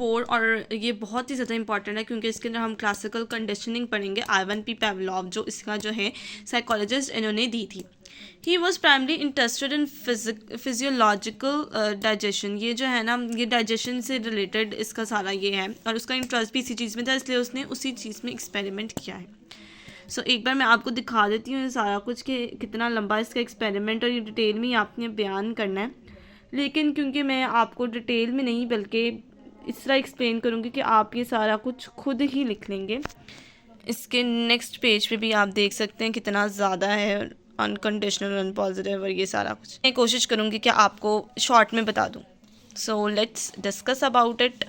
4 और ये बहुत ही ज़्यादा इंपॉर्टेंट है क्योंकि इसके अंदर हम क्लासिकल कंडीशनिंग पढ़ेंगे। आइवन पी पेवलॉव जो इसका जो है साइकोलॉजिस्ट इन्होंने दी थी। He was primarily interested in physiological digestion. ये जो है ना ये डाइजेशन से रिलेटेड इसका सारा ये है और उसका इंटरेस्ट भी इसी चीज़ में था, इसलिए उसने उसी चीज़ में एक्सपेरिमेंट किया है। सो एक बार मैं आपको दिखा देती हूँ सारा कुछ कि कितना लंबा इसका एक्सपेरिमेंट और ये डिटेल में ही आपने बयान करना है। लेकिन क्योंकि मैं आपको डिटेल में नहीं बल्कि इस तरह एक्सप्लेन करूँगी कि आप ये सारा कुछ खुद ही लिख लेंगे। इसके नेक्स्ट पेज पे भी आप देख सकते हैं कितना ज़्यादा है अनकंडीशनल अनपॉजिटिव और ये सारा कुछ। मैं कोशिश करूँगी कि आपको शॉर्ट में बता दूँ। So let's discuss about it.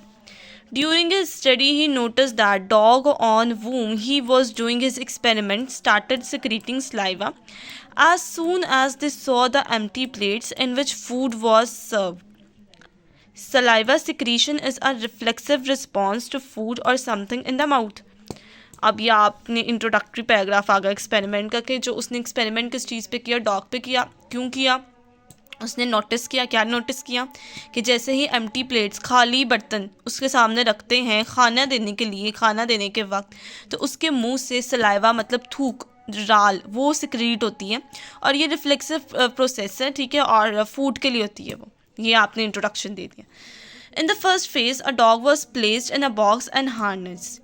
During his study, he noticed that dog on whom he was doing his experiment started secreting saliva as soon as they saw the empty plates in which food was served. Saliva secretion is a reflexive response to food or something in the mouth. अब ये आपने introductory paragraph आ गया experiment का कि जो उसने experiment किस चीज़ पे किया, डॉग पे किया। क्यों किया? उसने नोटिस किया, क्या नोटिस किया कि जैसे ही एम्प्टी प्लेट्स खाली बर्तन उसके सामने रखते हैं खाना देने के लिए, खाना देने के वक्त, तो उसके मुंह से सलाइवा मतलब थूक राल वो सिक्रीट होती है और ये रिफ्लेक्सिव प्रोसेस है, ठीक है, और फूड के लिए होती है वो। ये आपने इंट्रोडक्शन दे दिया। In the first phase a dog was placed in a box and harness.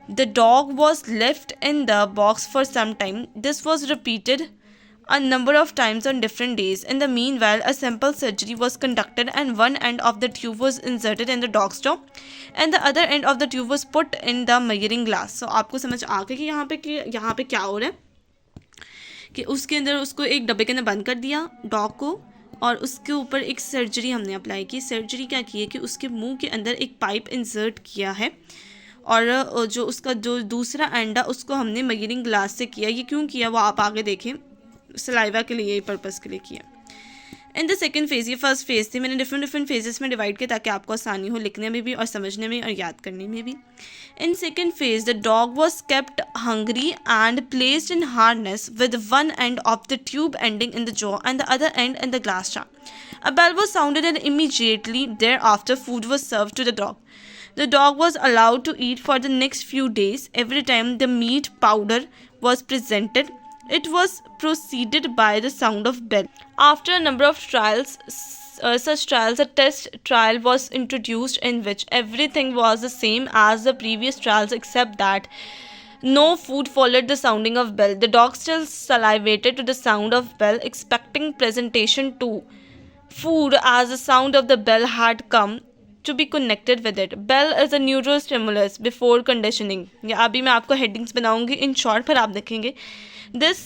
The dog was left in the box for some time. This was repeated a number of times on different days. In the meanwhile, a simple surgery was conducted and one end of the tube was inserted in the dog's jaw and the other end of the tube was put in the measuring glass. So आपको समझ आ गया कि यहाँ पे क्या हो रहा है कि उसके अंदर उसको एक डब्बे के अंदर बंद कर दिया डॉग को और उसके ऊपर एक सर्जरी हमने अप्लाई की। सर्जरी क्या की है कि उसके मुंह के अंदर एक पाइप इंसर्ट किया है और जो उसका जो दूसरा एंड है उसको हमने मेजरिंग ग्लास से किया। ये क्यों किया वो आप आगे देखें, सलाइवा के लिए, पर्पज़ के लिए किया। इन द सेकेंड फेज़, ये फर्स्ट फेज़ थी, मैंने डिफरेंट फेजेस में डिवाइड किया ताकि आपको आसानी हो लिखने में भी और समझने में और याद करने में भी। In second phase the dog was kept hungry and placed in harness with one end of the tube ending in the jaw and the other and in the glass jar. A bell was sounded and immediately thereafter food was served to the dog. The dog was allowed to eat for the next few days. Every time the meat powder was presented, it was preceded by the sound of bell. After a number of trials, such trials, a test trial was introduced in which everything was the same as the previous trials except that no food followed the sounding of bell. The dog still salivated to the sound of bell, expecting presentation to food as the sound of the bell had come to be connected with it. Bell is a neurostimulus before conditioning. या अभी मैं आपको headings बनाऊंगी in short पर आप देखेंगे. This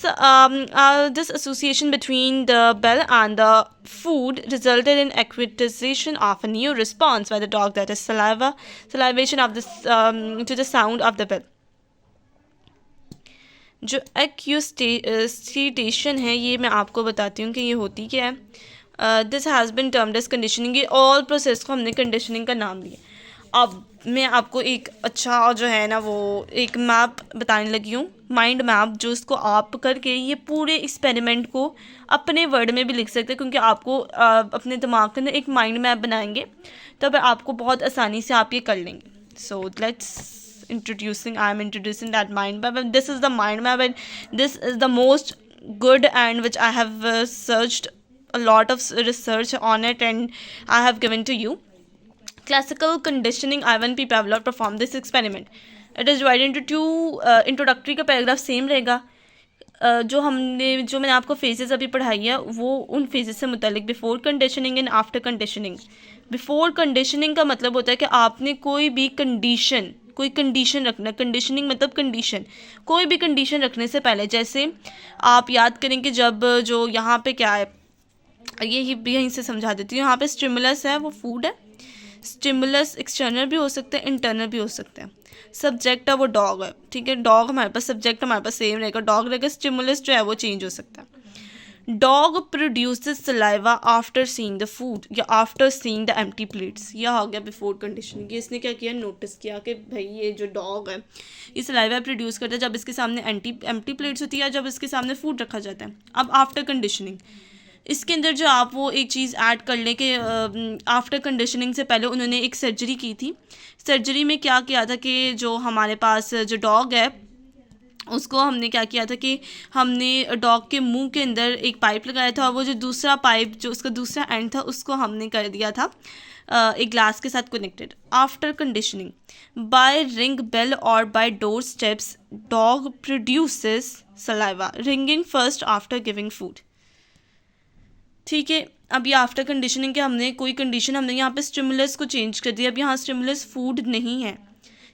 association between the bell and the food resulted in acquisition of a new response by the dog, that is salivation of this to the sound of the bell. जो एक्यूस्टेशन है ये मैं आपको बताती हूँ कि ये होती क्या है। This has been termed as conditioning. ये ऑल प्रोसेस को हमने कंडीशनिंग का नाम दिया। अब मैं आपको एक अच्छा जो है ना वो एक मैप बताने लगी हूँ, माइंड मैप, जो इसको आप करके ये पूरे एक्सपेरिमेंट को अपने वर्ड में भी लिख सकते हैं क्योंकि आपको अपने दिमाग के अंदर एक माइंड मैप बनाएंगे तब आपको बहुत आसानी से आप ये कर लेंगे। So let's I am introducing that mind map, and this is the mind map, and this is the most good and which I have searched a lot of research on it and I have given to you. Classical conditioning, Ivan P. Pavlov performed this experiment. It is divided into two introductory का paragraph same रहेगा। जो मैंने आपको phases अभी पढ़ाई है वो उन फेजेस से मुतालिक before conditioning and after conditioning. Before conditioning का मतलब होता है कि आपने कोई कंडीशन रखना। कंडीशनिंग मतलब कंडीशन, कोई भी कंडीशन रखने से पहले, जैसे आप याद करें कि जब जो यहाँ पे क्या है, यहीं से समझा देती हूँ। यहाँ पे स्टिमुलस है, वो फूड है। स्टिमुलस एक्सटर्नल भी हो सकता है, इंटरनल भी हो सकता है। सब्जेक्ट है वो डॉग है, ठीक है, डॉग हमारे पास, सब्जेक्ट हमारे पास सेम रहेगा, डॉग रहेगा। स्टिमुलस जो है वो चेंज हो सकता है। Dog produces saliva after seeing the food या after seeing the empty plates. यह हो गया बिफोर कंडीशनिंग। इसने क्या किया, नोटिस किया कि भाई ये जो डॉग है ये सलाइवा प्रोड्यूस करता है जब इसके सामने एम्प्टी प्लेट्स होती है, जब इसके सामने फूड रखा जाता है। अब आफ्टर कंडीशनिंग, इसके अंदर जो आप वो एक चीज़ ऐड कर लें कि आफ्टर कंडीशनिंग से पहले उन्होंने एक सर्जरी की थी। सर्जरी में क्या किया था कि जो हमारे पास जो डॉग है उसको हमने क्या किया था कि हमने डॉग के मुंह के अंदर एक पाइप लगाया था, और वो जो दूसरा पाइप जो उसका दूसरा एंड था उसको हमने कर दिया था एक ग्लास के साथ connected. After conditioning by ring bell और by door steps dog produces saliva ringing first after giving food. ठीक है, अब ये आफ्टर कंडीशनिंग के हमने कोई कंडीशन हमने यहाँ पे स्टिमुलस को चेंज कर दिया। अब यहाँ स्टिमुलस फूड नहीं है,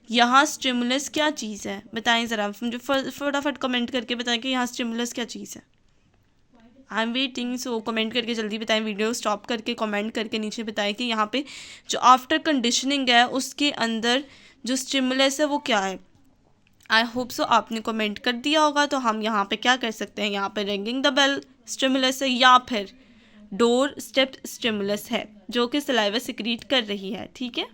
यहाँ स्टिमुलस क्या चीज़ है बताएं ज़रा, मुझे फटाफट कमेंट करके बताएं कि यहाँ स्टिमुलस क्या चीज़ है। I am waiting, so comment करके जल्दी बताएं, वीडियो स्टॉप करके कमेंट करके नीचे बताएं कि यहाँ पे जो आफ्टर कंडीशनिंग है उसके अंदर जो स्टिमुलस है वो क्या है। आई होप सो आपने कमेंट कर दिया होगा। तो हम यहाँ पे क्या कर सकते हैं, यहाँ पे रिंगिंग द बेल स्टिमुलस है या फिर डोर स्टेप स्टिमुलस है जो कि सलाइवा सिक्रीट कर रही है। ठीक है।